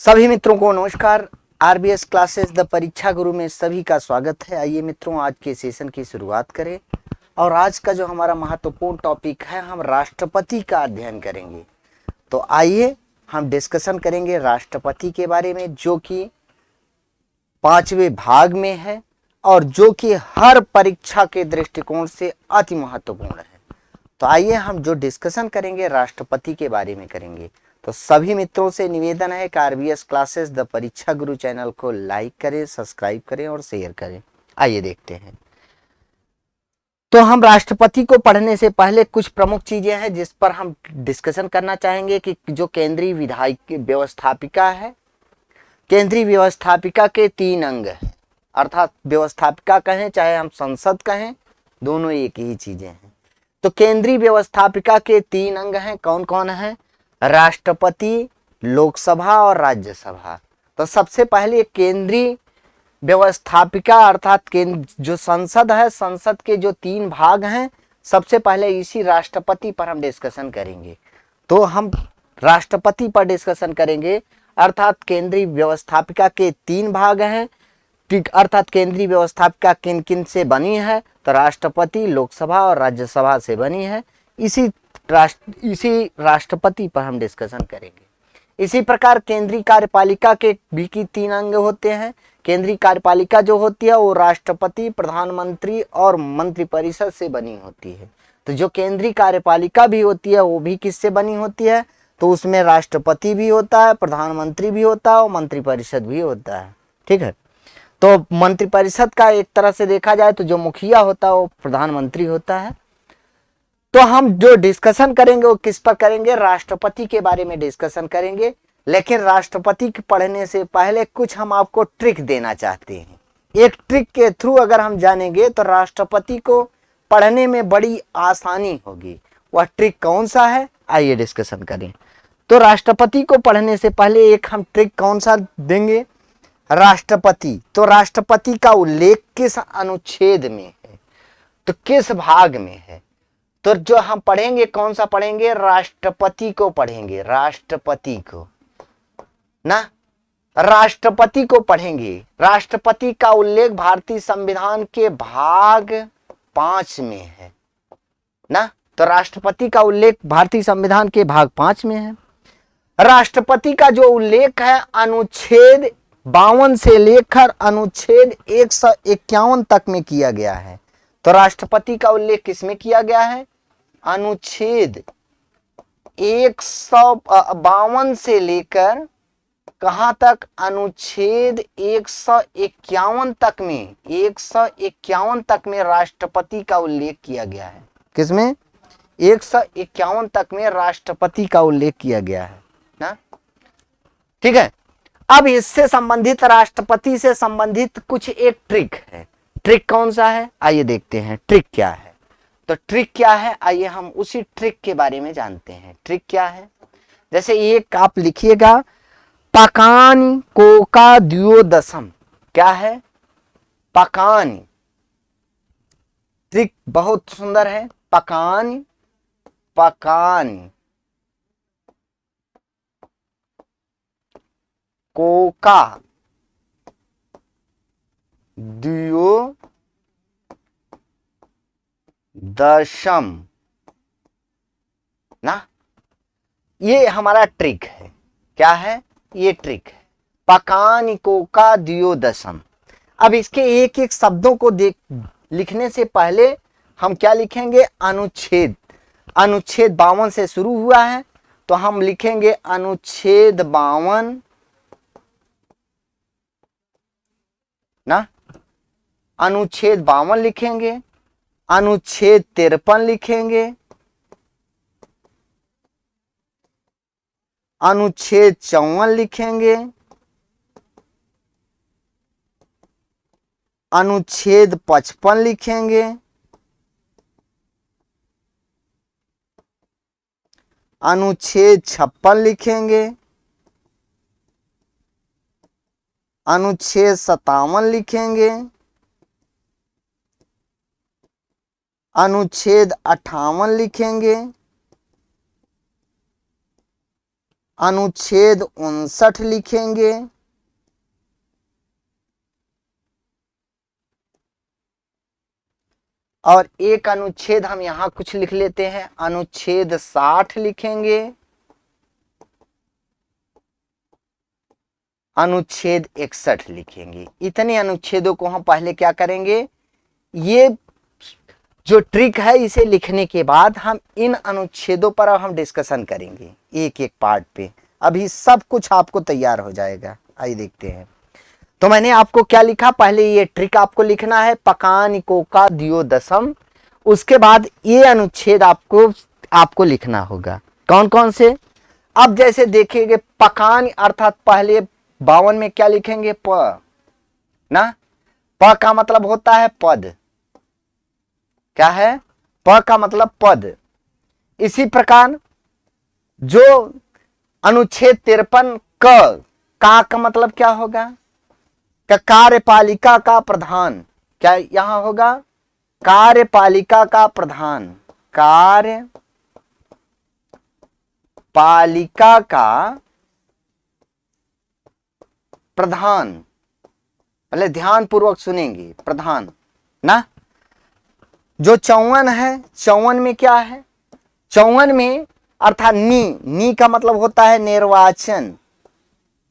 सभी मित्रों को नमस्कार। आरबीएस क्लासेस द परीक्षा गुरु में सभी का स्वागत है। आइए मित्रों, आज के सेशन की शुरुआत करें। और आज का जो हमारा महत्वपूर्ण टॉपिक है, हम राष्ट्रपति का अध्ययन करेंगे। तो आइए हम डिस्कशन करेंगे राष्ट्रपति के बारे में, जो कि 5वें भाग में है और जो कि हर परीक्षा के दृष्टिकोण से अति महत्वपूर्ण है। तो आइए हम जो डिस्कशन करेंगे राष्ट्रपति के बारे में करेंगे। तो सभी मित्रों से निवेदन है कि आरबीएस क्लासेस द परीक्षा गुरु चैनल को लाइक करें, सब्सक्राइब करें और शेयर करें। आइए देखते हैं। तो हम राष्ट्रपति को पढ़ने से पहले कुछ प्रमुख चीजें हैं जिस पर हम डिस्कशन करना चाहेंगे कि जो केंद्रीय विधायिक व्यवस्थापिका है, केंद्रीय व्यवस्थापिका के 3 अंग हैं, अर्थात व्यवस्थापिका कहें चाहे हम संसद कहें, दोनों एक ही चीजें हैं। तो केंद्रीय व्यवस्थापिका के 3 अंग हैं। कौन कौन है? राष्ट्रपति, लोकसभा और राज्यसभा। तो सबसे पहले केंद्रीय व्यवस्थापिका अर्थात जो संसद है, संसद के जो 3 भाग हैं, सबसे पहले इसी राष्ट्रपति पर हम डिस्कशन करेंगे। तो हम राष्ट्रपति पर डिस्कशन करेंगे, अर्थात केंद्रीय व्यवस्थापिका के 3 भाग हैं, अर्थात केंद्रीय व्यवस्थापिका किन किन से बनी है? तो राष्ट्रपति, लोकसभा और राज्यसभा से बनी है। इसी राष्ट्रपति पर हम डिस्कशन करेंगे। इसी प्रकार केंद्रीय कार्यपालिका के भी 3 अंग होते हैं। केंद्रीय कार्यपालिका जो होती है वो राष्ट्रपति, प्रधानमंत्री और मंत्रिपरिषद से बनी होती है। तो जो केंद्रीय कार्यपालिका भी होती है वो भी किससे बनी होती है? तो उसमें राष्ट्रपति भी होता है, प्रधानमंत्री भी होता है और मंत्रिपरिषद भी होता है। ठीक है। तो मंत्रिपरिषद का एक तरह से देखा जाए तो जो मुखिया होता है वो प्रधानमंत्री होता है। तो हम जो डिस्कशन करेंगे वो किस पर करेंगे? राष्ट्रपति के बारे में डिस्कशन करेंगे। लेकिन राष्ट्रपति के पढ़ने से पहले कुछ हम आपको ट्रिक देना चाहते हैं। एक ट्रिक के थ्रू अगर हम जानेंगे तो राष्ट्रपति को पढ़ने में बड़ी आसानी होगी। वह ट्रिक कौन सा है, आइए डिस्कशन करें। तो राष्ट्रपति को पढ़ने से पहले एक हम ट्रिक कौन सा देंगे? राष्ट्रपति, तो राष्ट्रपति का उल्लेख किस अनुच्छेद में है, तो किस भाग में है? तो जो हम पढ़ेंगे कौन सा पढ़ेंगे? राष्ट्रपति को पढ़ेंगे, राष्ट्रपति को ना, राष्ट्रपति को पढ़ेंगे। राष्ट्रपति का उल्लेख भारतीय संविधान के भाग 5 में है ना। तो राष्ट्रपति का उल्लेख भारतीय संविधान के भाग 5 में है। राष्ट्रपति का जो उल्लेख है अनुच्छेद 52 से लेकर अनुच्छेद 151 तक में किया गया है। तो राष्ट्रपति का उल्लेख किसमें किया गया है? अनुच्छेद 152 से लेकर कहां तक? अनुच्छेद 151 तक में, 151 तक में राष्ट्रपति का उल्लेख किया गया है। किसमें? 151 तक में राष्ट्रपति का उल्लेख किया गया है ना। ठीक है। अब इससे संबंधित, राष्ट्रपति से संबंधित कुछ एक ट्रिक है। ट्रिक कौन सा है, आइए देखते हैं ट्रिक क्या है। तो ट्रिक क्या है, आइए हम उसी ट्रिक के बारे में जानते हैं। ट्रिक क्या है? जैसे एक आप लिखिएगा, पाकानि कोका द्योदशम। क्या है? पाकानि। ट्रिक बहुत सुंदर है। पाकानि, पाकानि कोका द्योदशम ना, ये हमारा ट्रिक है। क्या है? ये ट्रिक है, पाकानि कोका द्योदशम। अब इसके एक एक शब्दों को लिखने से पहले हम क्या लिखेंगे? अनुच्छेद। अनुच्छेद 52 से शुरू हुआ है तो हम लिखेंगे अनुच्छेद 52 ना, अनुच्छेद 52 लिखेंगे, अनुच्छेद 53 लिखेंगे, अनुच्छेद 54 लिखेंगे, अनुच्छेद 55 लिखेंगे, अनुच्छेद 56 लिखेंगे, अनुच्छेद 57 लिखेंगे, अनुच्छेद 58 लिखेंगे, अनुच्छेद 59 लिखेंगे। और एक अनुच्छेद हम यहां कुछ लिख लेते हैं, अनुच्छेद 60 लिखेंगे, अनुच्छेद 61 लिखेंगे। इतने अनुच्छेदों को हम पहले क्या करेंगे, ये जो ट्रिक है इसे लिखने के बाद हम इन अनुच्छेदों पर हम डिस्कशन करेंगे एक एक पार्ट पे। अभी सब कुछ आपको तैयार हो जाएगा। आइए देखते हैं। तो मैंने आपको क्या लिखा, पहले ये ट्रिक आपको लिखना है, पकानिको का द्योदशम। उसके बाद ये अनुच्छेद आपको लिखना होगा। कौन कौन से? अब जैसे देखेंगे पकान अर्थात पहले 52 में क्या लिखेंगे, प ना। प का मतलब होता है पद। क्या है? प का मतलब पद। इसी प्रकार जो अनुच्छेद 53 का मतलब क्या होगा, कार्यपालिका का प्रधान। क्या यहां होगा? कार्यपालिका का प्रधान। कार्यपालिका का प्रधान। पहले ध्यान पूर्वक सुनेंगे, प्रधान ना। जो 54 है, 54 में क्या है, 54 में अर्थात नी का मतलब होता है निर्वाचन।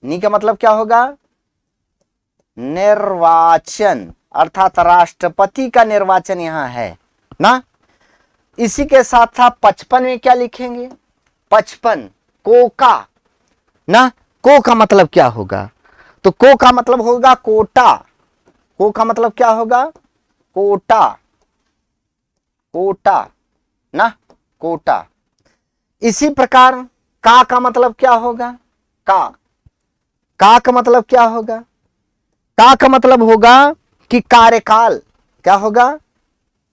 नी का मतलब क्या होगा, निर्वाचन, अर्थात राष्ट्रपति का निर्वाचन यहां है ना। इसी के साथ साथ 55 में क्या लिखेंगे, 55 को का ना। को का मतलब क्या होगा, तो को का मतलब होगा कोटा। को का मतलब क्या होगा, कोटा। कोटा ना, कोटा। इसी प्रकार का मतलब क्या होगा, का मतलब क्या होगा, का मतलब होगा कि कार्यकाल। क्या होगा,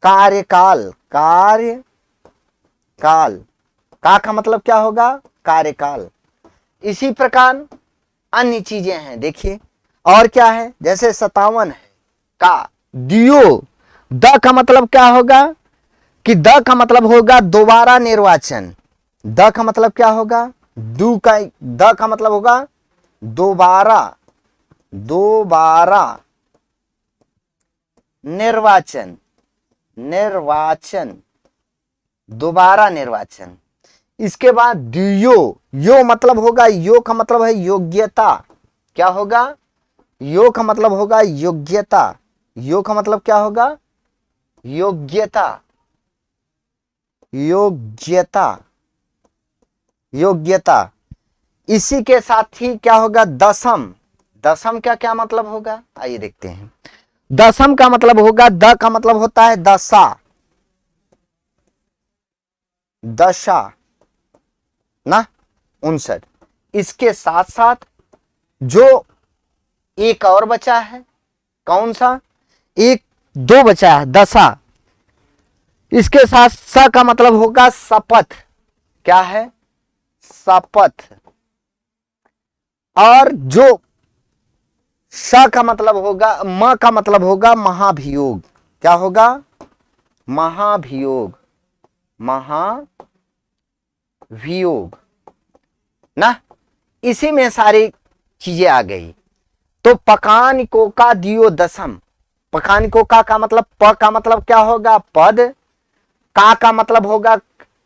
कार्यकाल। कार्यकाल का मतलब क्या होगा, कार्यकाल। इसी प्रकार अन्य चीजें हैं, देखिए और क्या है, जैसे 57 है का दियो। द का मतलब क्या होगा, कि द का मतलब होगा दोबारा निर्वाचन। द का मतलब क्या होगा, द का मतलब होगा दोबारा निर्वाचन। दोबारा निर्वाचन। इसके बाद यो मतलब होगा, यो का मतलब है योग्यता। क्या होगा, यो का मतलब होगा योग्यता। यो का मतलब क्या होगा, योग्यता। इसी के साथ ही क्या होगा, दशम का क्या मतलब होगा, आइए देखते हैं। दशम का मतलब होगा, द का मतलब होता है दशा ना, 59। इसके साथ साथ जो एक और बचा है, कौन सा, एक दो बचा है, दशा। इसके साथ स का मतलब होगा शपथ। क्या है, शपथ। और जो श का मतलब होगा, म का मतलब होगा महाभियोग। क्या होगा, महाभियोग ना। इसी में सारी चीजें आ गई। तो पकानिको का द्योदशम। पकानिको का मतलब, प का मतलब क्या होगा, पद। का मतलब होगा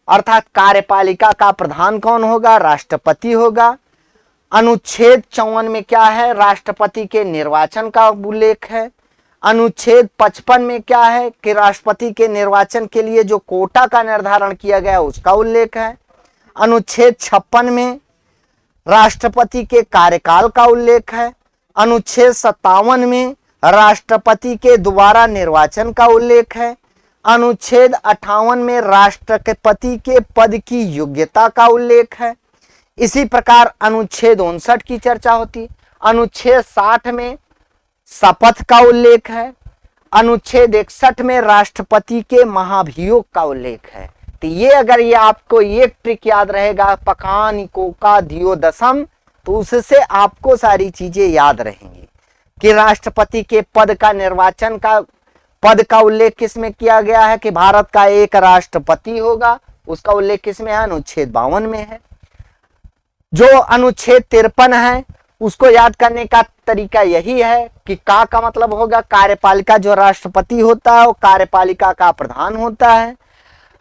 अर्थात कार्यपालिका का प्रधान कौन होगा, राष्ट्रपति होगा। अनुच्छेद 54 में क्या है, राष्ट्रपति के निर्वाचन का उल्लेख है। अनुच्छेद 55 में क्या है, कि राष्ट्रपति के निर्वाचन के लिए जो कोटा का निर्धारण किया गया उसका उल्लेख है। अनुच्छेद 56 में राष्ट्रपति के कार्यकाल का उल्लेख है। अनुच्छेद 57 में राष्ट्रपति के दोबारा निर्वाचन का उल्लेख है। अनुच्छेद 58 में राष्ट्रपति के पद की योग्यता का उल्लेख है। इसी प्रकार अनुच्छेद 59 की चर्चा होती। अनुच्छेद 60 में शपथ का उल्लेख है। अनुच्छेद 61 में राष्ट्रपति के महाभियोग का उल्लेख है। तो ये अगर ये आपको एक ट्रिक याद रहेगा, पकानिको का द्योदशम, तो उससे आपको सारी चीजें याद रहेंगी कि राष्ट्रपति के पद का निर्वाचन का पद का उल्लेख किसमें किया गया है, कि भारत का एक राष्ट्रपति होगा। उसका उल्लेख किसमें है, अनुच्छेद 52 में है। जो अनुच्छेद 53 है उसको याद करने का तरीका यही है कि का मतलब होगा कार्यपालिका, जो राष्ट्रपति होता है वो कार्यपालिका का प्रधान होता है।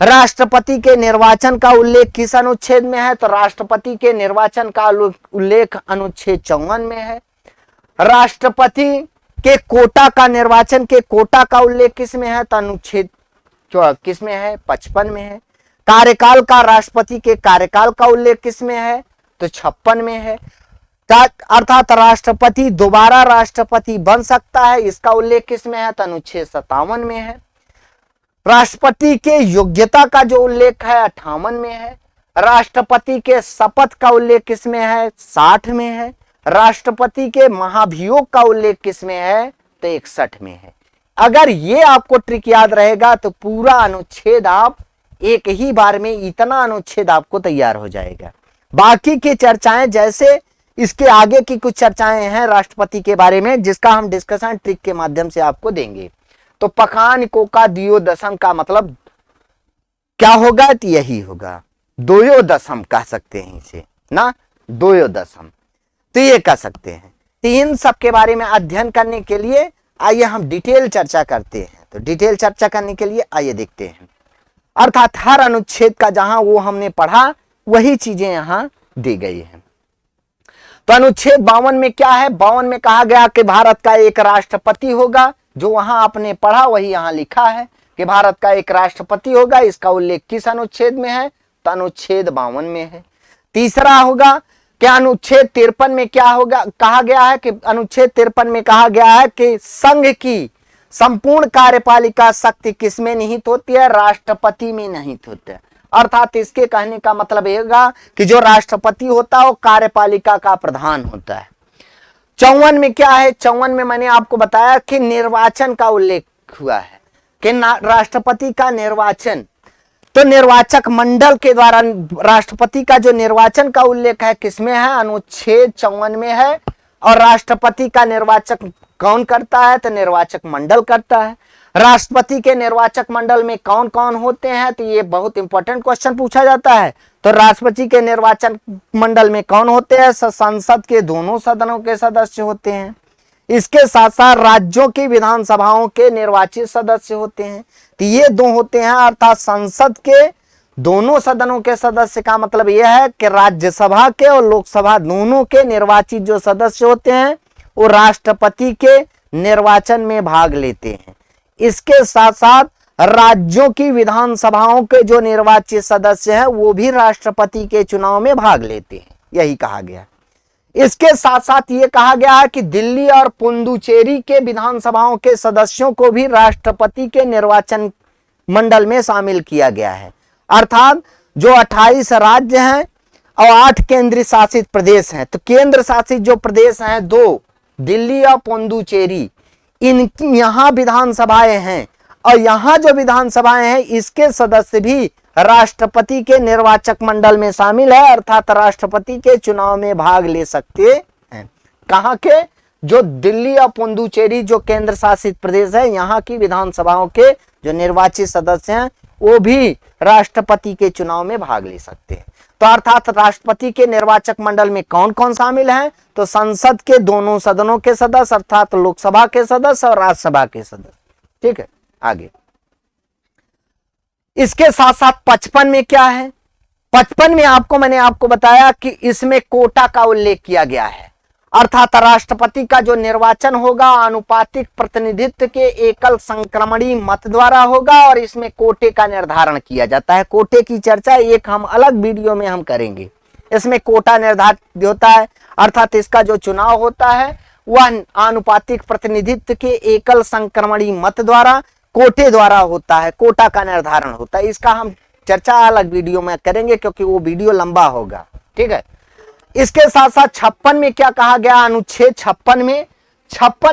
राष्ट्रपति के निर्वाचन का उल्लेख किस अनुच्छेद में है, तो राष्ट्रपति के निर्वाचन का उल्लेख अनुच्छेद 54 में है। राष्ट्रपति के कोटा का, निर्वाचन के कोटा का उल्लेख किस में है, तो अनुच्छेद किस में है, 55 में है। कार्यकाल का, राष्ट्रपति के कार्यकाल का उल्लेख किस में है, तो 56 में है। अर्थात राष्ट्रपति दोबारा राष्ट्रपति बन सकता है, इसका उल्लेख किस में है, तो अनुच्छेद 57 में है। राष्ट्रपति के योग्यता का जो उल्लेख है 58 में है। राष्ट्रपति के शपथ का उल्लेख किस में है, 60 में है। राष्ट्रपति के महाभियोग का उल्लेख किस में है, तो 61 में है। अगर ये आपको ट्रिक याद रहेगा तो पूरा अनुच्छेद आप एक ही बार में, इतना अनुच्छेद आपको तैयार हो जाएगा। बाकी की चर्चाएं, जैसे इसके आगे की कुछ चर्चाएं हैं राष्ट्रपति के बारे में, जिसका हम डिस्कशन ट्रिक के माध्यम से आपको देंगे। तो पकान कोका द्वियोदशम का मतलब क्या होगा, तो यही होगा, द्वयोदशम कह सकते हैं इसे ना, द्वयोदशम, तो ये कह सकते हैं। तो इन सब के बारे में अध्ययन करने के लिए आइए हम डिटेल चर्चा करते हैं। तो डिटेल चर्चा करने के लिए आइए देखते हैं। अर्थात हर अनुच्छेद का जहां वो हमने पढ़ा वही चीजें यहां दी गई हैं। तो अनुच्छेद 52 में क्या है, 52 में कहा गया कि भारत का एक राष्ट्रपति होगा। जो वहां आपने पढ़ा वही यहां लिखा है कि भारत का एक राष्ट्रपति होगा। इसका उल्लेख किस अनुच्छेद में है, तो अनुच्छेद 52 में है। तीसरा होगा कि अनुच्छेद 53 में क्या होगा, कहा गया है कि अनुच्छेद 53 में कहा गया है कि संघ की संपूर्ण कार्यपालिका शक्ति किसमें निहित होती है, राष्ट्रपति में निहित होती है। अर्थात इसके कहने का मतलब यह होगा कि जो राष्ट्रपति होता है वो कार्यपालिका का प्रधान होता है। 54 में क्या है, 54 में मैंने आपको बताया कि निर्वाचन का उल्लेख हुआ है कि राष्ट्रपति का निर्वाचन, तो निर्वाचक मंडल के द्वारा राष्ट्रपति का जो निर्वाचन का उल्लेख है किसमें है, अनुच्छेद 54 में है। और राष्ट्रपति का निर्वाचक कौन करता है, तो निर्वाचक मंडल करता है। राष्ट्रपति के निर्वाचक मंडल में कौन कौन होते हैं, तो ये बहुत इंपॉर्टेंट क्वेश्चन पूछा जाता है। तो राष्ट्रपति के निर्वाचन मंडल में कौन होते हैं, संसद के दोनों सदनों के सदस्य होते हैं। इसके साथ साथ राज्यों की विधानसभाओं के निर्वाचित सदस्य होते हैं, तो ये दो होते हैं। अर्थात संसद के दोनों सदनों के सदस्य का मतलब यह है कि राज्यसभा के और लोकसभा दोनों के निर्वाचित जो सदस्य होते हैं वो राष्ट्रपति के निर्वाचन में भाग लेते हैं। इसके साथ साथ राज्यों की विधानसभाओं के जो निर्वाचित सदस्य हैं वो भी राष्ट्रपति के चुनाव में भाग लेते हैं, यही कहा गया। इसके साथ साथ ये कहा गया है कि दिल्ली और पुडुचेरी के विधानसभाओं के सदस्यों को भी राष्ट्रपति के निर्वाचन मंडल में शामिल किया गया है। अर्थात जो 28 राज्य हैं और 8 केंद्र शासित प्रदेश हैं, तो केंद्र शासित जो प्रदेश हैं 2, दिल्ली और पुडुचेरी, इनकी यहाँ विधानसभाएं हैं और यहाँ जो विधानसभाएं हैं इसके सदस्य भी राष्ट्रपति के निर्वाचक मंडल में शामिल है। अर्थात राष्ट्रपति के चुनाव में भाग ले सकते हैं। कहाँ के, जो दिल्ली और पुडुचेरी जो केंद्र शासित प्रदेश है, यहाँ की विधानसभाओं के जो निर्वाचित सदस्य हैं वो भी राष्ट्रपति के चुनाव में भाग ले सकते हैं। तो अर्थात राष्ट्रपति के निर्वाचक मंडल में कौन कौन शामिल है, तो संसद के दोनों सदनों के सदस्य अर्थात लोकसभा के सदस्य और राज्यसभा के सदस्य। ठीक है, आगे इसके साथ साथ 55 में क्या है, 55 में मैंने आपको बताया कि इसमें कोटा का उल्लेख किया गया है। अर्थात राष्ट्रपति का जो निर्वाचन होगा आनुपातिक प्रतिनिधित्व के एकल संक्रमणी मत द्वारा होगा और इसमें कोटे का निर्धारण किया जाता है। कोटे की चर्चा एक हम अलग वीडियो में हम करेंगे। इसमें कोटा निर्धारित होता है, अर्थात इसका जो चुनाव होता है वह आनुपातिक प्रतिनिधित्व के एकल संक्रमणी मत द्वारा, कोटे द्वारा होता है, कोटा का निर्धारण होता है। इसका हम चर्चा अलग वीडियो में करेंगे क्योंकि वो वीडियो लंबा होगा। ठीक है, इसके साथ साथ 56 में क्या कहा गया, अनुच्छेद 56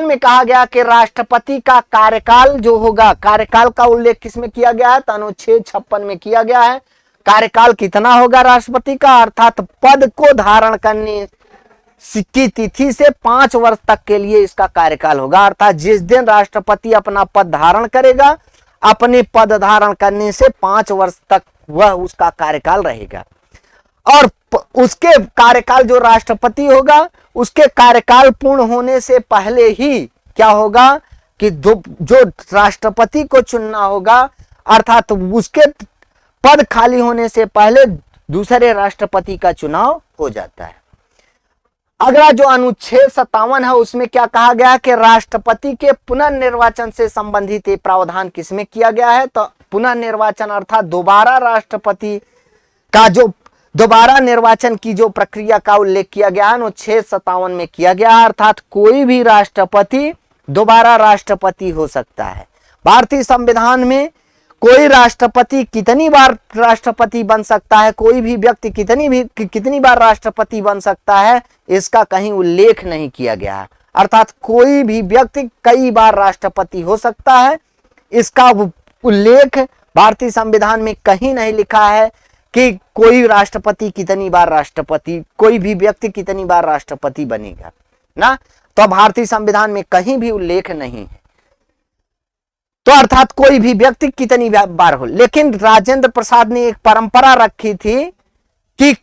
में कहा गया कि राष्ट्रपति का कार्यकाल जो होगा, कार्यकाल का उल्लेख किसमें किया गया है, तो अनुच्छेद 56 में किया गया है। कार्यकाल कितना होगा राष्ट्रपति का, अर्थात पद को धारण करने की तिथि से 5 वर्ष तक के लिए इसका कार्यकाल होगा। अर्थात जिस दिन राष्ट्रपति अपना पद धारण करेगा, अपने पद धारण करने से 5 वर्ष तक वह उसका कार्यकाल रहेगा। और उसके कार्यकाल, जो राष्ट्रपति होगा उसके कार्यकाल पूर्ण होने से पहले ही क्या होगा कि जो राष्ट्रपति को चुनना होगा, अर्थात उसके पद खाली होने से पहले दूसरे राष्ट्रपति का चुनाव हो जाता है। अगला जो अनुच्छेद 57 है उसमें क्या कहा गया है कि राष्ट्रपति के पुनर्निर्वाचन से संबंधित ये प्रावधान किसमें किया गया है, तो पुनर्निर्वाचन अर्थात दोबारा राष्ट्रपति का जो दोबारा निर्वाचन की जो प्रक्रिया का उल्लेख किया गया है अनुच्छेद 57 में किया गया है, अर्थात कोई भी राष्ट्रपति दोबारा राष्ट्रपति हो सकता है। भारतीय संविधान में कोई राष्ट्रपति कितनी बार राष्ट्रपति बन सकता है, कोई भी व्यक्ति कितनी बार राष्ट्रपति बन सकता है, इसका कहीं उल्लेख नहीं किया गया है। अर्थात कोई भी व्यक्ति कई बार राष्ट्रपति हो सकता है, इसका उल्लेख भारतीय संविधान में कहीं नहीं लिखा है कि कोई राष्ट्रपति कितनी बार राष्ट्रपति, कोई भी व्यक्ति कितनी बार राष्ट्रपति बनेगा ना, तो भारतीय संविधान में कहीं भी उल्लेख नहीं है। तो अर्थात कोई भी व्यक्ति कितनी बार हो। लेकिन राजेंद्र प्रसाद ने एक परंपरा रखी थी कि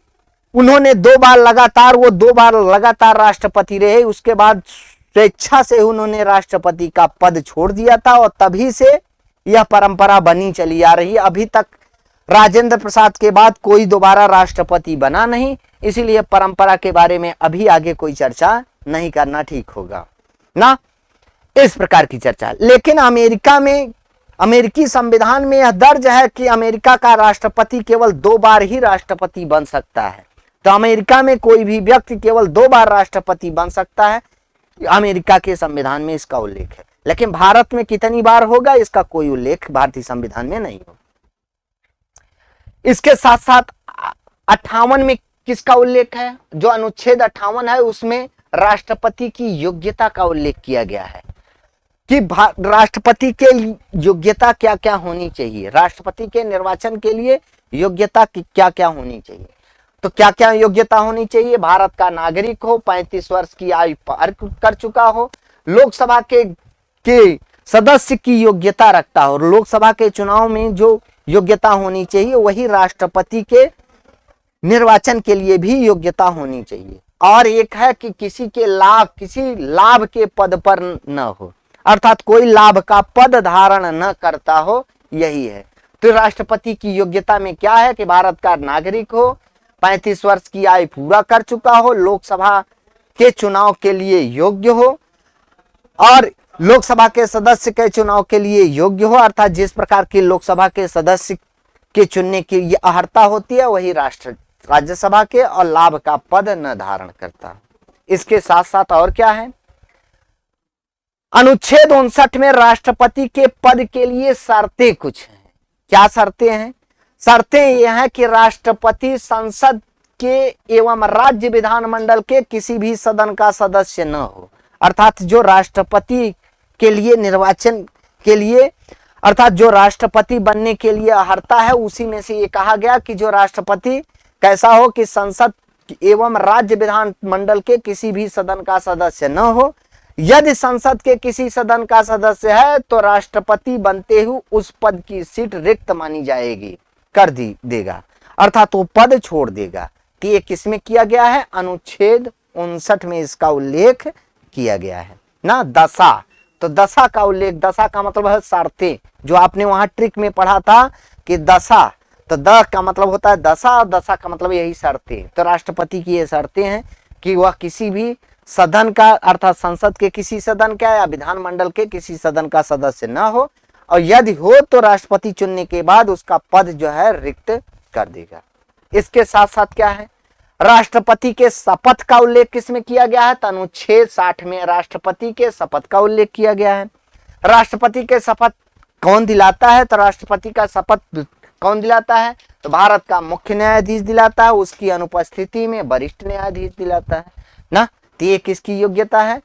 उन्होंने दो बार लगातार राष्ट्रपति रहे, उसके बाद स्वेच्छा से उन्होंने राष्ट्रपति का पद छोड़ दिया था और तभी से यह परंपरा बनी चली आ रही। अभी तक राजेंद्र प्रसाद के बाद कोई दोबारा राष्ट्रपति बना नहीं, इसीलिए परंपरा के बारे में अभी आगे कोई चर्चा नहीं करना ठीक होगा ना, इस प्रकार की चर्चा। लेकिन अमेरिका में, अमेरिकी संविधान में यह दर्ज है कि अमेरिका का राष्ट्रपति केवल 2 बार ही राष्ट्रपति बन सकता है। तो अमेरिका में कोई भी व्यक्ति केवल 2 बार राष्ट्रपति बन सकता है, अमेरिका के संविधान में इसका उल्लेख है। लेकिन भारत में कितनी बार होगा इसका कोई उल्लेख भारतीय संविधान में नहीं होगा। इसके साथ साथ 58 में किसका उल्लेख है, जो अनुच्छेद 58 है उसमें राष्ट्रपति की योग्यता का उल्लेख किया गया है कि राष्ट्रपति के योग्यता क्या क्या होनी चाहिए, राष्ट्रपति के निर्वाचन के लिए योग्यता क्या क्या होनी चाहिए। तो क्या क्या योग्यता होनी चाहिए, भारत का नागरिक हो, 35 वर्ष की आयु पार कर चुका हो, लोकसभा के सदस्य की योग्यता रखता हो, लोकसभा के चुनाव में जो योग्यता होनी चाहिए वही राष्ट्रपति के निर्वाचन के लिए भी योग्यता होनी चाहिए। और एक है कि किसी लाभ के पद पर न हो, अर्थात कोई लाभ का पद धारण न करता हो, यही है। तो राष्ट्रपति की योग्यता में क्या है कि भारत का नागरिक हो, 35 वर्ष की आयु पूरा कर चुका हो, लोकसभा के चुनाव के लिए योग्य हो और लोकसभा के सदस्य के चुनाव के लिए योग्य हो, अर्थात जिस प्रकार की लोकसभा के सदस्य के चुनने की ये अर्हता होती है वही राज्यसभा के, और लाभ का पद न धारण करता। इसके साथ साथ और क्या है, अनुच्छेद 59 में राष्ट्रपति के पद के लिए शर्तें कुछ हैं। क्या शर्तें हैं? शर्तें यह है कि राष्ट्रपति संसद के एवं राज्य विधानमंडल के किसी भी सदन का सदस्य न हो, अर्थात जो राष्ट्रपति के लिए निर्वाचन के लिए, अर्थात जो राष्ट्रपति बनने के लिए अर्हता है, उसी में से ये कहा गया कि जो राष्ट्रपति कैसा हो कि संसद एवं राज्य विधानमंडल के किसी भी सदन का सदस्य न हो। यदि संसद के किसी सदन का सदस्य है तो राष्ट्रपति बनते हुए उस पद की सीट रिक्त मानी जाएगी, कर देगा, अर्थात वो पद छोड़ देगा। कि ये किसमें किया गया है, अनुच्छेद 59 में इसका उल्लेख किया गया है ना। दशा, तो दशा का उल्लेख, दशा का मतलब है शर्तें, जो आपने वहां ट्रिक में पढ़ा था कि दशा, तो द का मतलब होता है दशा और दशा का मतलब यही शर्तें। तो राष्ट्रपति की ये शर्तें हैं कि वह किसी भी सदन का, अर्थात संसद के किसी सदन का या विधानमंडल के किसी सदन का सदस्य न हो, और यदि हो तो राष्ट्रपति चुनने के बाद उसका पद जो है रिक्त कर देगा। इसके साथ साथ क्या है, राष्ट्रपति के शपथ का उल्लेख किसमें किया गया है, तो अनुच्छेद 60 में राष्ट्रपति के शपथ का उल्लेख किया गया है। राष्ट्रपति के शपथ कौन दिलाता है, तो राष्ट्रपति का शपथ कौन दिलाता है, तो भारत का मुख्य न्यायाधीश दिलाता है, उसकी अनुपस्थिति में वरिष्ठ न्यायाधीश दिलाता है ना। तो ये किसकी योग्यता है,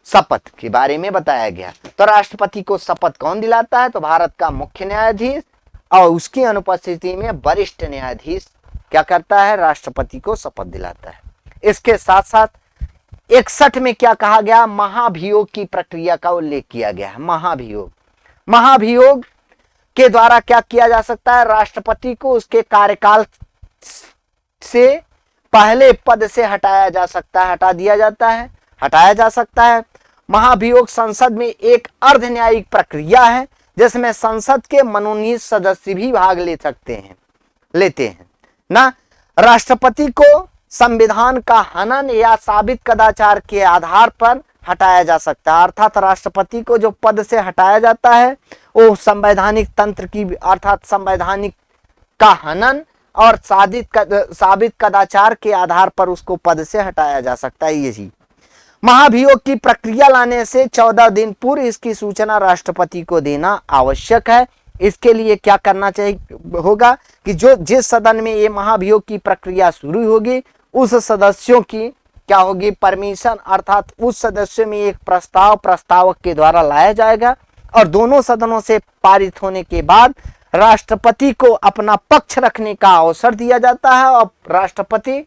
शपथ के बारे में बताया गया। तो राष्ट्रपति को शपथ कौन दिलाता है, तो भारत का मुख्य न्यायाधीश, और उसकी अनुपस्थिति में वरिष्ठ न्यायाधीश क्या करता है, राष्ट्रपति को शपथ दिलाता है। इसके साथ साथ 61 में क्या कहा गया, महाभियोग की प्रक्रिया का उल्लेख किया गया है। महाभियोग के द्वारा क्या किया जा सकता है, राष्ट्रपति को उसके कार्यकाल से पहले पद से हटाया जा सकता है, हटा दिया जाता है, हटाया जा सकता है। महाभियोग संसद में एक अर्ध न्यायिक प्रक्रिया है जिसमें संसद के मनोनीत सदस्य भी भाग लेते हैं ना। राष्ट्रपति को संविधान का हनन या साबित कदाचार के आधार पर हटाया जा सकता है, अर्थात राष्ट्रपति को जो पद से हटाया जाता है वो संवैधानिक तंत्र की अर्थात संवैधानिक का हनन और साबित कदाचार के आधार पर उसको पद से हटाया जा सकता है। ये चीज महाभियोग की प्रक्रिया लाने से 14 दिन पूर्व इसकी सूचना राष्ट्रपति को देना आवश्यक है। इसके लिए क्या करना चाहिए होगा कि जिस सदन में ये महाभियोग की प्रक्रिया शुरू होगी उस सदस्यों की क्या होगी परमिशन, अर्थात उस सदस्यों में एक प्रस्तावक के द्वारा लाया जाएगा और दोनों सदनों से पारित होने के बाद राष्ट्रपति को अपना पक्ष रखने का अवसर दिया जाता है और राष्ट्रपति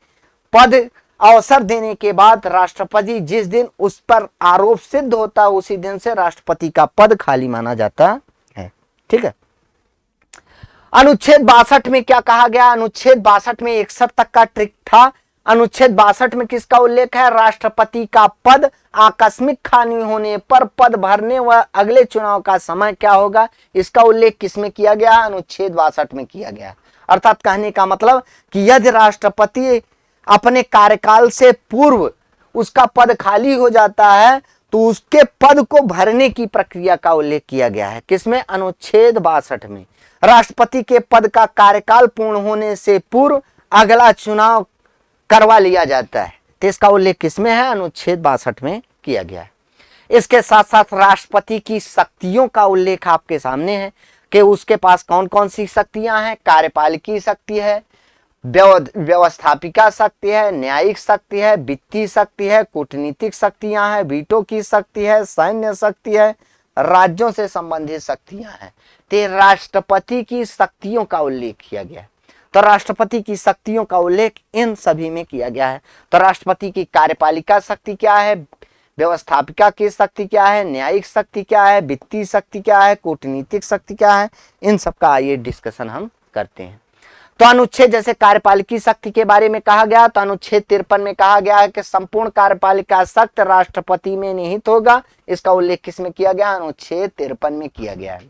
पद अवसर देने के बाद राष्ट्रपति जिस दिन उस पर आरोप सिद्ध होता है उसी दिन से राष्ट्रपति का पद खाली माना जाता है। ठीक है। अनुच्छेद 62 में क्या कहा गया? अनुच्छेद 62 में 61 तक का ट्रिक था। अनुच्छेद 62 में किसका उल्लेख है? राष्ट्रपति का पद आकस्मिक खाली होने पर पद भरने व अगले चुनाव का समय क्या होगा, इसका उल्लेख किसमें किया गया? अनुच्छेद 62 में किया गया। अर्थात कहने का मतलब कि यदि राष्ट्रपति अपने कार्यकाल से पूर्व उसका पद खाली हो जाता है तो उसके पद को भरने की प्रक्रिया का उल्लेख किया गया है। किसमें? अनुच्छेद 62 में। राष्ट्रपति के पद का कार्यकाल पूर्ण होने से पूर्व अगला चुनाव करवा लिया जाता है, तो इसका उल्लेख किसमें है? अनुच्छेद 62 में किया गया है। इसके साथ साथ राष्ट्रपति की शक्तियों का उल्लेख आपके सामने है कि उसके पास कौन कौन सी शक्तियां हैं। कार्यपालिकी शक्ति है, व्यवस्थापिका शक्ति है, न्यायिक शक्ति है, वित्तीय शक्ति है, कूटनीतिक शक्तियां हैं, वीटो की शक्ति है, सैन्य शक्ति है, राज्यों से संबंधित शक्तियां हैं। तो राष्ट्रपति की शक्तियों का उल्लेख किया गया है। तो राष्ट्रपति की शक्तियों का उल्लेख इन सभी में किया गया है। तो राष्ट्रपति की कार्यपालिका शक्ति क्या है, व्यवस्थापिका की शक्ति क्या है, न्यायिक शक्ति क्या है, वित्तीय शक्ति क्या है, कूटनीतिक शक्ति क्या है, इन सब का ये डिस्कशन हम करते हैं। तो अनुच्छेद जैसे कार्यपालिकी शक्ति के बारे में कहा गया, तो अनुच्छेद 53 में कहा गया है कि संपूर्ण कार्यपालिका शक्ति राष्ट्रपति में निहित होगा। इसका उल्लेख किसमें किया गया? अनुच्छेद 53 में किया गया है।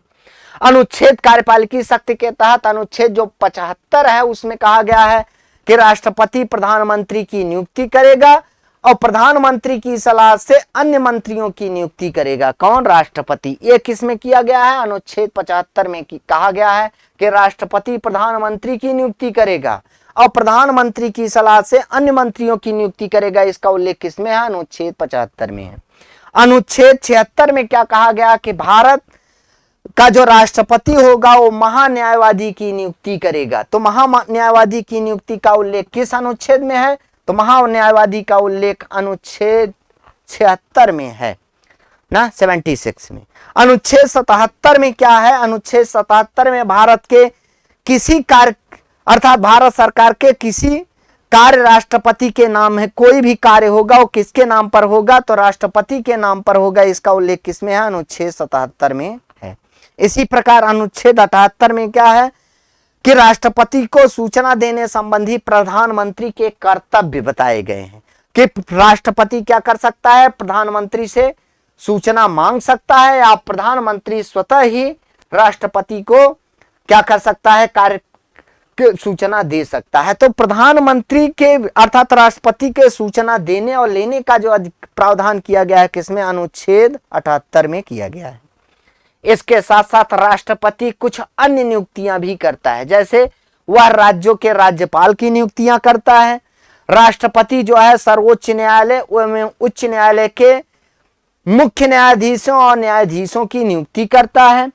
अनुच्छेद कार्यपालिकी शक्ति के तहत अनुच्छेद जो 75 है उसमें कहा गया है कि राष्ट्रपति प्रधानमंत्री की नियुक्ति करेगा और प्रधानमंत्री की सलाह से अन्य मंत्रियों की नियुक्ति करेगा। कौन? राष्ट्रपति। ये किसमें किया गया है? अनुच्छेद 75 में कहा गया है कि राष्ट्रपति प्रधानमंत्री की नियुक्ति करेगा और प्रधानमंत्री की सलाह से अन्य मंत्रियों की नियुक्ति करेगा। इसका उल्लेख किसमें है? अनुच्छेद 75 में है। अनुच्छेद 76 में क्या कहा गया कि भारत का जो राष्ट्रपति होगा वो महान्यायवादी की नियुक्ति करेगा। तो महान्यायवादी की नियुक्ति का उल्लेख किस अनुच्छेद में है? तो महान्यायवादी का उल्लेख अनुच्छेद 76 में है ना, 76 में। अनुच्छेद 77 में क्या है? अनुच्छेद 77 में भारत के किसी कार्य अर्थात भारत सरकार के किसी कार्य राष्ट्रपति के नाम है, कोई भी कार्य होगा वो किसके नाम पर होगा? तो राष्ट्रपति के नाम पर होगा। इसका उल्लेख किसमें है? अनुच्छेद 77 में है। इसी प्रकार अनुच्छेद 78 में क्या है कि राष्ट्रपति को सूचना देने संबंधी प्रधानमंत्री के कर्तव्य बताए गए हैं कि राष्ट्रपति क्या कर सकता है? प्रधानमंत्री से सूचना मांग सकता है या प्रधानमंत्री स्वतः ही राष्ट्रपति को क्या कर सकता है? कार्य की सूचना दे सकता है। तो प्रधानमंत्री के अर्थात राष्ट्रपति के सूचना देने और लेने का जो प्रावधान किया गया है किसमें? अनुच्छेद 78 में किया गया है। इसके साथ साथ राष्ट्रपति कुछ अन्य नियुक्तियां भी करता है, जैसे वह राज्यों के राज्यपाल की नियुक्तियां करता है। राष्ट्रपति जो है सर्वोच्च न्यायालय एवं उच्च न्यायालय के मुख्य न्यायाधीशों और न्यायाधीशों की नियुक्ति करता है।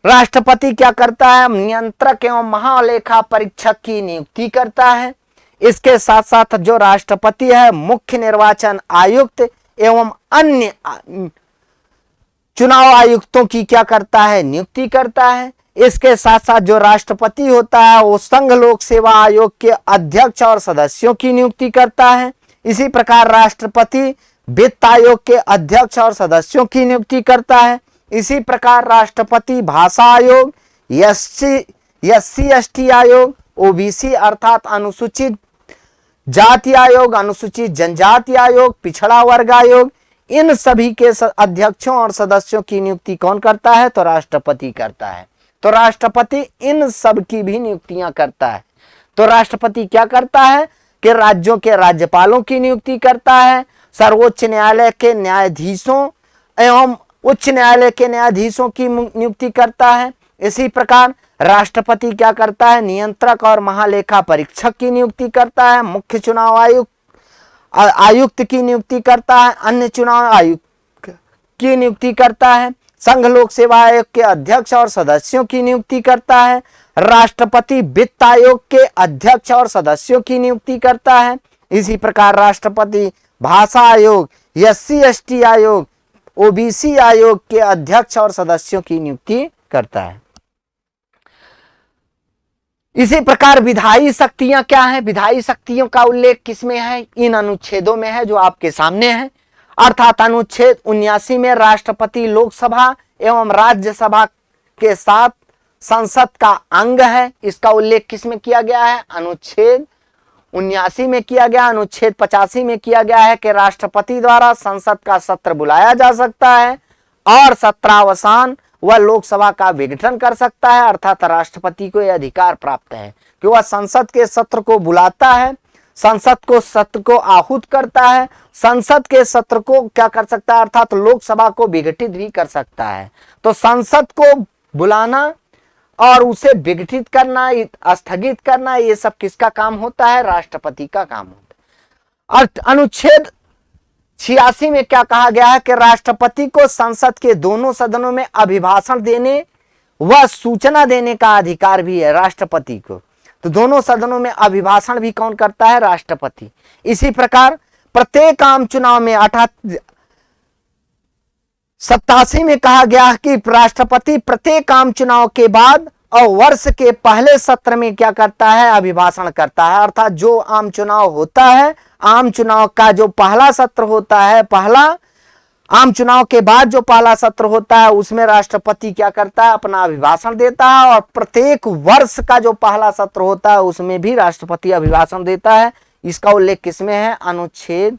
राष्ट्रपति क्या करता है? नियंत्रक एवं महालेखा परीक्षक की नियुक्ति करता है। इसके साथ साथ जो राष्ट्रपति है मुख्य निर्वाचन आयुक्त एवं अन्य चुनाव आयुक्तों की क्या करता है? नियुक्ति करता है। इसके साथ साथ जो राष्ट्रपति होता है वो संघ लोक सेवा आयोग के अध्यक्ष और सदस्यों की नियुक्ति करता है। इसी प्रकार राष्ट्रपति वित्त आयोग के अध्यक्ष और सदस्यों की नियुक्ति करता है। इसी प्रकार राष्ट्रपति भाषा आयोग, SC ST आयोग, OBC अर्थात अनुसूचित जाति आयोग, अनुसूचित जनजाति आयोग, पिछड़ा वर्ग आयोग, इन सभी के अध्यक्षों और सदस्यों की नियुक्ति कौन करता है? तो राष्ट्रपति करता है। तो राष्ट्रपति इन सब की भी नियुक्तियां करता है। तो राष्ट्रपति क्या करता है कि राज्यों के राज्यपालों की नियुक्ति करता है, सर्वोच्च न्यायालय के न्यायाधीशों एवं उच्च न्यायालय के न्यायाधीशों की नियुक्ति करता है। इसी प्रकार राष्ट्रपति क्या करता है? नियंत्रक और महालेखा परीक्षक की नियुक्ति करता है, मुख्य चुनाव आयुक्त की नियुक्ति करता है, अन्य चुनाव आयुक्त की नियुक्ति करता है, संघ लोक सेवा आयोग के अध्यक्ष और सदस्यों की नियुक्ति करता है, राष्ट्रपति वित्त आयोग के अध्यक्ष और सदस्यों की नियुक्ति करता है। इसी प्रकार राष्ट्रपति भाषा आयोग, SC ST आयोग, OBC आयोग के अध्यक्ष और सदस्यों की नियुक्ति करता है। इसी प्रकार विधायी शक्तियां क्या है? विधायी शक्तियों का उल्लेख किसमें है? इन अनुच्छेदों में है जो आपके सामने है। अर्थात अनुच्छेद 79 में राष्ट्रपति लोकसभा एवं राज्यसभा के साथ संसद का अंग है। इसका उल्लेख किसमें किया गया है? अनुच्छेद 79 में किया गया। अनुच्छेद 85 में किया गया है कि राष्ट्रपति द्वारा संसद का सत्र बुलाया जा सकता है और सत्रावसान वह लोकसभा का विघटन कर सकता है। अर्थात राष्ट्रपति को यह अधिकार प्राप्त है कि वह संसद के सत्र को बुलाता है, संसद को सत्र को आहूत करता है, संसद के सत्र को क्या कर सकता है? अर्थात लोकसभा को विघटित भी कर सकता है। तो संसद को बुलाना और उसे विघटित करना, स्थगित करना, ये सब किसका काम होता है? राष्ट्रपति का काम होता है। अनुच्छेद 86 में क्या कहा गया है कि राष्ट्रपति को संसद के दोनों सदनों में अभिभाषण देने व सूचना देने का अधिकार भी है राष्ट्रपति को। तो दोनों सदनों में अभिभाषण भी कौन करता है? राष्ट्रपति। इसी प्रकार प्रत्येक आम चुनाव में 87 में कहा गया कि राष्ट्रपति प्रत्येक आम चुनाव के बाद और वर्ष के पहले सत्र में क्या करता है? अभिभाषण करता है। अर्थात जो आम चुनाव होता है, आम चुनाव का जो पहला सत्र होता है, पहला आम चुनाव के बाद जो पहला सत्र होता है उसमें राष्ट्रपति क्या करता है? अपना अभिभाषण देता है। और प्रत्येक वर्ष का जो पहला सत्र होता है उसमें भी राष्ट्रपति अभिभाषण देता है। इसका उल्लेख किसमें है? अनुच्छेद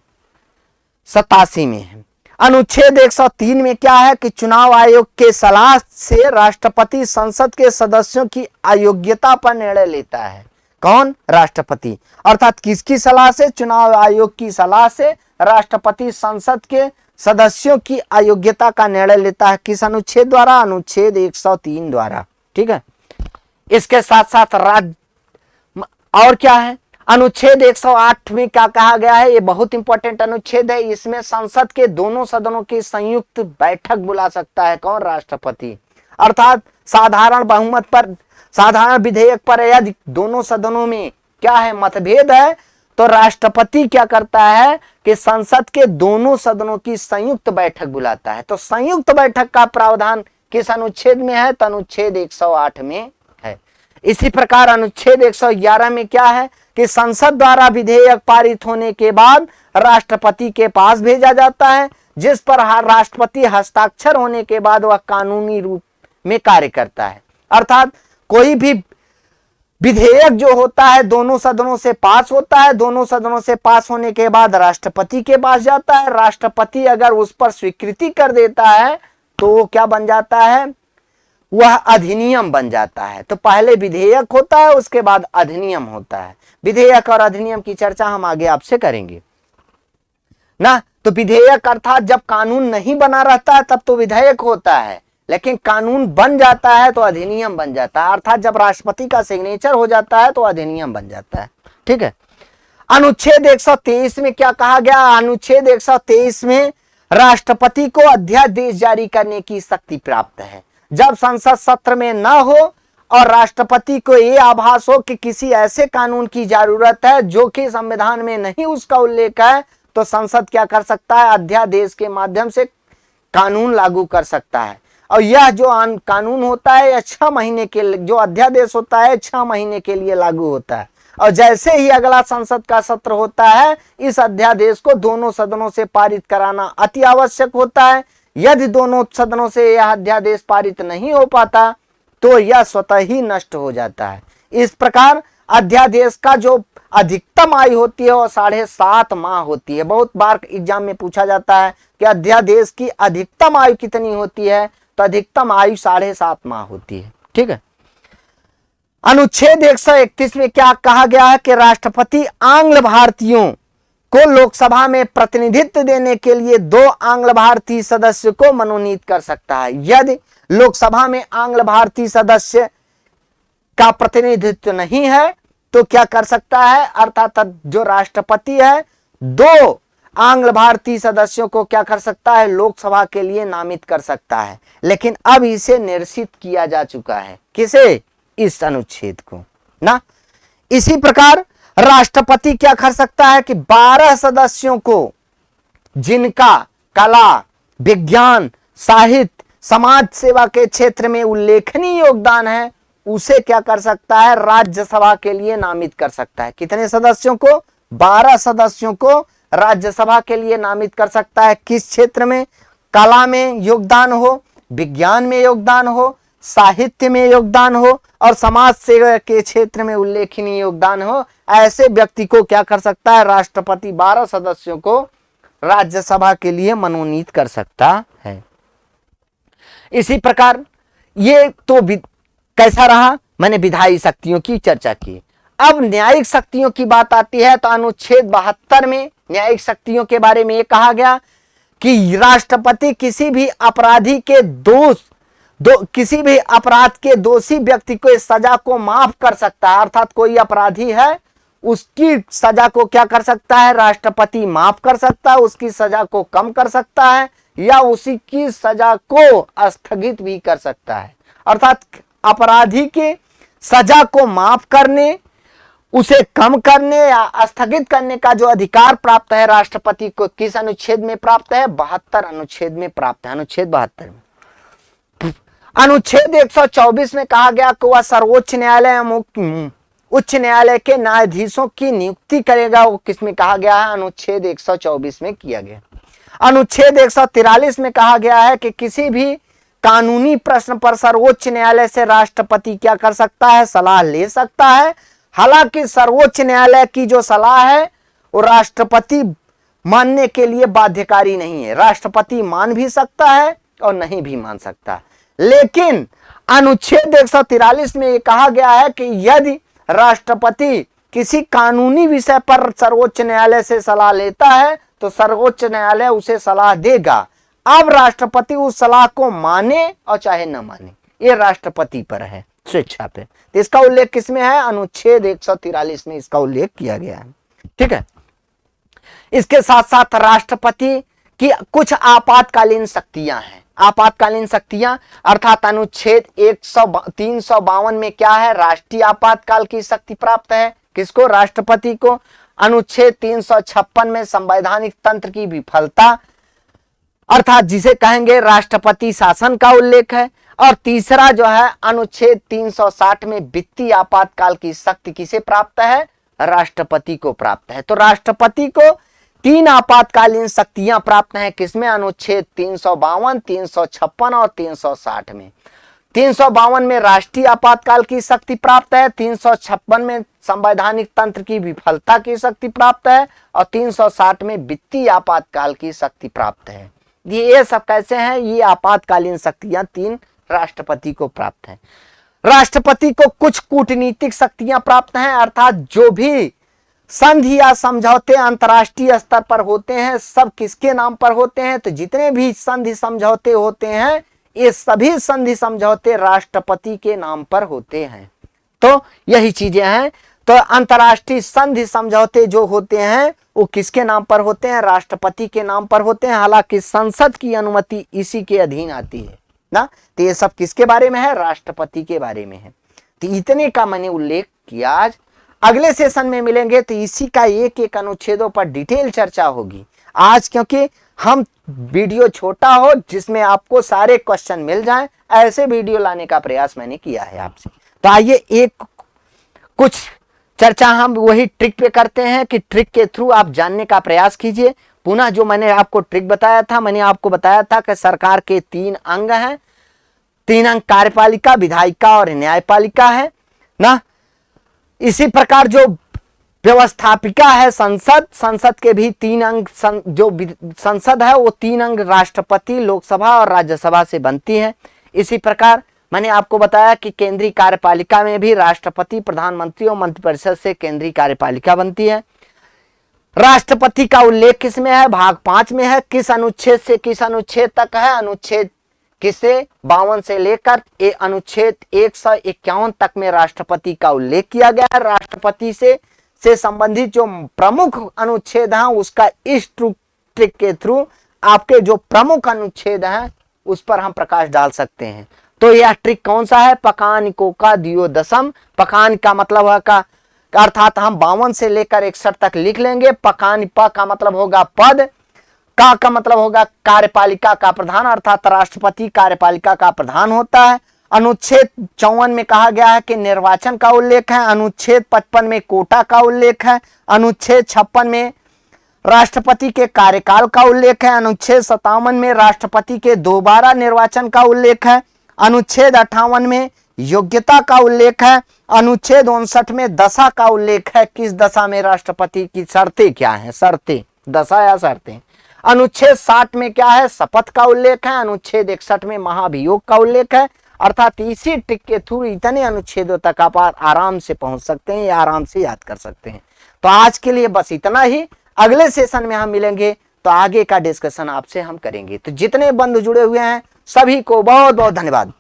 87 में है। अनुच्छेद 103 में क्या है कि चुनाव आयोग के सलाह से राष्ट्रपति संसद के सदस्यों की अयोग्यता पर निर्णय लेता है। कौन? राष्ट्रपति। अर्थात किसकी सलाह से? चुनाव आयोग की सलाह से राष्ट्रपति संसद के सदस्यों की अयोग्यता का निर्णय लेता है। किस अनुच्छेद द्वारा? अनुच्छेद 103 द्वारा। ठीक है। इसके साथ साथ और क्या है? अनुच्छेद 108 में क्या कहा गया है? ये बहुत इंपॉर्टेंट अनुच्छेद है। इसमें संसद के दोनों सदनों की संयुक्त बैठक बुला सकता है। कौन? राष्ट्रपति। अर्थात साधारण बहुमत पर, साधारण विधेयक पर यदि दोनों सदनों में क्या है? मतभेद है, तो राष्ट्रपति क्या करता है कि संसद के दोनों सदनों की संयुक्त बैठक बुलाता है। तो संयुक्त बैठक का प्रावधान किस अनुच्छेद में है? तो अनुच्छेद 108 में है। इसी प्रकार अनुच्छेद 111 में क्या है कि संसद द्वारा विधेयक पारित होने के बाद राष्ट्रपति के पास भेजा जाता है, जिस पर राष्ट्रपति हस्ताक्षर होने के बाद वह कानूनी रूप में कार्य करता है। अर्थात कोई भी विधेयक जो होता है दोनों सदनों से पास होता है, दोनों सदनों से पास होने के बाद राष्ट्रपति के पास जाता है। राष्ट्रपति अगर उस पर स्वीकृति कर देता है तो वो क्या बन जाता है? वह अधिनियम बन जाता है। तो पहले विधेयक होता है, उसके बाद अधिनियम होता है। विधेयक और अधिनियम की चर्चा हम आगे आपसे करेंगे ना। तो विधेयक अर्थात जब कानून नहीं बना रहता है तब तो विधेयक होता है, लेकिन कानून बन जाता है तो अधिनियम बन जाता है। अर्थात जब राष्ट्रपति का सिग्नेचर हो जाता है तो अधिनियम बन जाता है। ठीक है। अनुच्छेद 123 में क्या कहा गया? अनुच्छेद 123 में राष्ट्रपति को अध्यादेश जारी करने की शक्ति प्राप्त है। जब संसद सत्र में न हो और राष्ट्रपति को यह आभास हो कि किसी ऐसे कानून की जरूरत है जो कि संविधान में नहीं उसका उल्लेख है, तो संसद क्या कर सकता है? अध्यादेश के माध्यम से कानून लागू कर सकता है। और यह जो कानून होता है यह 6 महीने के लिए, जो अध्यादेश होता है 6 महीने के लिए लागू होता है। और जैसे ही अगला संसद का सत्र होता है, इस अध्यादेश को दोनों सदनों से पारित कराना अति आवश्यक होता है। यदि दोनों सदनों से यह अध्यादेश पारित नहीं हो पाता तो यह स्वतः ही नष्ट हो जाता है। इस प्रकार अध्यादेश का जो अधिकतम आयु होती है वो 7.5 माह होती है। बहुत बार एग्जाम में पूछा जाता है कि अध्यादेश की अधिकतम आयु कितनी होती है, तो अधिकतम आयु 7.5 माह होती है। ठीक है। अनुच्छेद 131 में क्या कहा गया है कि राष्ट्रपति आंग्ल भारतीयों को लोकसभा में प्रतिनिधित्व देने के लिए 2 आंग्ल भारतीय सदस्य को मनोनीत कर सकता है। यदि लोकसभा में आंग्ल भारतीय सदस्य का प्रतिनिधित्व नहीं है तो क्या कर सकता है, अर्थात जो राष्ट्रपति है 2 आंग्ल भारतीय सदस्यों को क्या कर सकता है, लोकसभा के लिए नामित कर सकता है। लेकिन अब इसे निरसित किया जा चुका है। किसे? इस अनुच्छेद को ना। इसी प्रकार राष्ट्रपति क्या कर सकता है कि 12 सदस्यों को जिनका कला, विज्ञान, साहित्य, समाज सेवा के क्षेत्र में उल्लेखनीय योगदान है, उसे क्या कर सकता है, राज्यसभा के लिए नामित कर सकता है। कितने सदस्यों को? 12 सदस्यों को राज्यसभा के लिए नामित कर सकता है। किस क्षेत्र में? कला में योगदान हो, विज्ञान में योगदान हो, साहित्य में योगदान हो और समाज सेवा के क्षेत्र में उल्लेखनीय योगदान हो। ऐसे व्यक्ति को क्या कर सकता है, राष्ट्रपति 12 सदस्यों को राज्यसभा के लिए मनोनीत कर सकता है। इसी प्रकार ये तो कैसा रहा, मैंने विधायी शक्तियों की चर्चा की। अब न्यायिक शक्तियों की बात आती है तो अनुच्छेद 72 में न्यायिक शक्तियों के बारे में ये कहा गया कि राष्ट्रपति किसी भी अपराधी के किसी भी अपराध के दोषी व्यक्ति को इस सजा को माफ कर सकता है। अर्थात कोई अपराधी है, उसकी सजा को क्या कर सकता है, राष्ट्रपति माफ कर सकता है, उसकी सजा को कम कर सकता है या उसी की सजा को स्थगित भी कर सकता है। अर्थात अपराधी के सजा को माफ करने, उसे कम करने या स्थगित करने का जो अधिकार प्राप्त है राष्ट्रपति को, किस अनुच्छेद में प्राप्त है? 72 अनुच्छेद में प्राप्त है। अनुच्छेद 72 में अनुच्छेद 124 में कहा गया कि वह सर्वोच्च न्यायालय उच्च न्यायालय के न्यायाधीशों की नियुक्ति करेगा। वो किसमें कहा गया है? अनुच्छेद 124 में किया गया। अनुच्छेद 143 में कहा गया है कि किसी भी कानूनी प्रश्न पर सर्वोच्च न्यायालय से राष्ट्रपति क्या कर सकता है, सलाह ले सकता है। हालांकि सर्वोच्च न्यायालय की जो सलाह है वो राष्ट्रपति मानने के लिए बाध्यकारी नहीं है। राष्ट्रपति मान भी सकता है और नहीं भी मान सकता। लेकिन अनुच्छेद 143 में यह कहा गया है कि यदि राष्ट्रपति किसी कानूनी विषय पर सर्वोच्च न्यायालय से सलाह लेता है तो सर्वोच्च न्यायालय उसे सलाह देगा। अब राष्ट्रपति उस सलाह को माने और चाहे न माने, ये राष्ट्रपति पर है, स्वेच्छा पे। तो इसका उल्लेख किसमें है? अनुच्छेद 143 में इसका उल्लेख किया गया है। ठीक है। इसके साथ साथ राष्ट्रपति की कुछ आपातकालीन शक्तियां हैं। आपातकालीन शक्तियां अर्थात अनुच्छेद 352 में क्या है? राष्ट्रीय आपातकाल की शक्ति प्राप्त है। किसको? राष्ट्रपति को। अनुच्छेद 356 में संवैधानिक तंत्र की विफलता अर्थात जिसे कहेंगे राष्ट्रपति शासन का उल्लेख है। और तीसरा जो है अनुच्छेद 360 में वित्तीय आपातकाल की शक्ति किसे प्राप्त है? राष्ट्रपति को प्राप्त है। तो राष्ट्रपति को 3 आपातकालीन शक्तियां प्राप्त हैं। किसमें? अनुच्छेद 352, 356 और 360 में। 352 में राष्ट्रीय आपातकाल की शक्ति प्राप्त है, 356 में संवैधानिक तंत्र की विफलता की शक्ति प्राप्त है और 360 में वित्तीय आपातकाल की शक्ति प्राप्त है। ये सब कैसे हैं? ये आपातकालीन शक्तियां 3 राष्ट्रपति को प्राप्त हैं। राष्ट्रपति को कुछ कूटनीतिक शक्तियां प्राप्त हैं, अर्थात जो भी संधि या समझौते अंतर्राष्ट्रीय स्तर पर होते हैं सब किसके नाम पर होते हैं? तो जितने भी संधि समझौते होते हैं ये सभी संधि समझौते राष्ट्रपति के नाम पर होते हैं। तो यही चीजें हैं। तो अंतर्राष्ट्रीय संधि समझौते जो होते हैं वो किसके नाम पर होते हैं? राष्ट्रपति के नाम पर होते हैं। हालांकि संसद की अनुमति इसी के अधीन आती है ना। तो ये सब किसके बारे में है? राष्ट्रपति के बारे में है। तो इतने का मैंने उल्लेख किया। आज अगले सेशन में मिलेंगे तो इसी का एक एक अनुच्छेदों पर डिटेल चर्चा होगी। आज क्योंकि हम वीडियो छोटा हो जिसमें आपको सारे क्वेश्चन मिल जाएं, ऐसे वीडियो लाने का प्रयास मैंने किया है आपसे। तो आइए एक कुछ चर्चा हम वही ट्रिक पे करते हैं कि ट्रिक के थ्रू आप जानने का प्रयास कीजिए। पुनः जो मैंने आपको ट्रिक बताया था, मैंने आपको बताया था कि सरकार के 3 अंग हैं। 3 अंग कार्यपालिका, विधायिका और न्यायपालिका है ना। इसी प्रकार जो व्यवस्थापिका है संसद, संसद के भी 3 अंग, जो संसद है वो 3 अंग राष्ट्रपति, लोकसभा और राज्यसभा से बनती है। इसी प्रकार मैंने आपको बताया कि केंद्रीय कार्यपालिका में भी राष्ट्रपति, प्रधानमंत्री और मंत्रिपरिषद से केंद्रीय कार्यपालिका बनती है। राष्ट्रपति का उल्लेख किसमें है? भाग 5 में है। किस अनुच्छेद से किस अनुच्छेद तक है? अनुच्छेद किसे 52 से लेकर अनुच्छेद 151 तक में राष्ट्रपति का उल्लेख किया गया है। राष्ट्रपति से संबंधित जो प्रमुख अनुच्छेद हैं उसका इस ट्रिक के थ्रू आपके जो प्रमुख अनुच्छेद हैं उस पर हम प्रकाश डाल सकते हैं। तो यह ट्रिक कौन सा है? पकानिको का द्वियोदशम। पकान का मतलब है का अर्थात हम 52 से लेकर 61 तक लिख लेंगे। पकान, प का मतलब होगा पद, का मतलब होगा कार्यपालिका का प्रधान, अर्थात राष्ट्रपति कार्यपालिका का प्रधान होता है। अनुच्छेद 54 में कहा गया है कि निर्वाचन का उल्लेख है। अनुच्छेद 55 में कोटा का उल्लेख है। अनुच्छेद 56 में राष्ट्रपति के कार्यकाल का उल्लेख है। अनुच्छेद 57 में राष्ट्रपति के दोबारा निर्वाचन का उल्लेख है। अनुच्छेद 58 में योग्यता का उल्लेख है। अनुच्छेद 59 में दशा का उल्लेख है। किस दशा में राष्ट्रपति की शर्तें क्या है? शर्तें, दशा या शर्तें। अनुच्छेद 60 में क्या है? शपथ का उल्लेख है। अनुच्छेद 61 में महाभियोग का उल्लेख है। अर्थात इसी ट्रिक के थ्रू इतने अनुच्छेदों तक आप आराम से पहुंच सकते हैं या आराम से याद कर सकते हैं। तो आज के लिए बस इतना ही। अगले सेशन में हम मिलेंगे तो आगे का डिस्कशन आपसे हम करेंगे। तो जितने बंधु जुड़े हुए हैं सभी को बहुत बहुत धन्यवाद।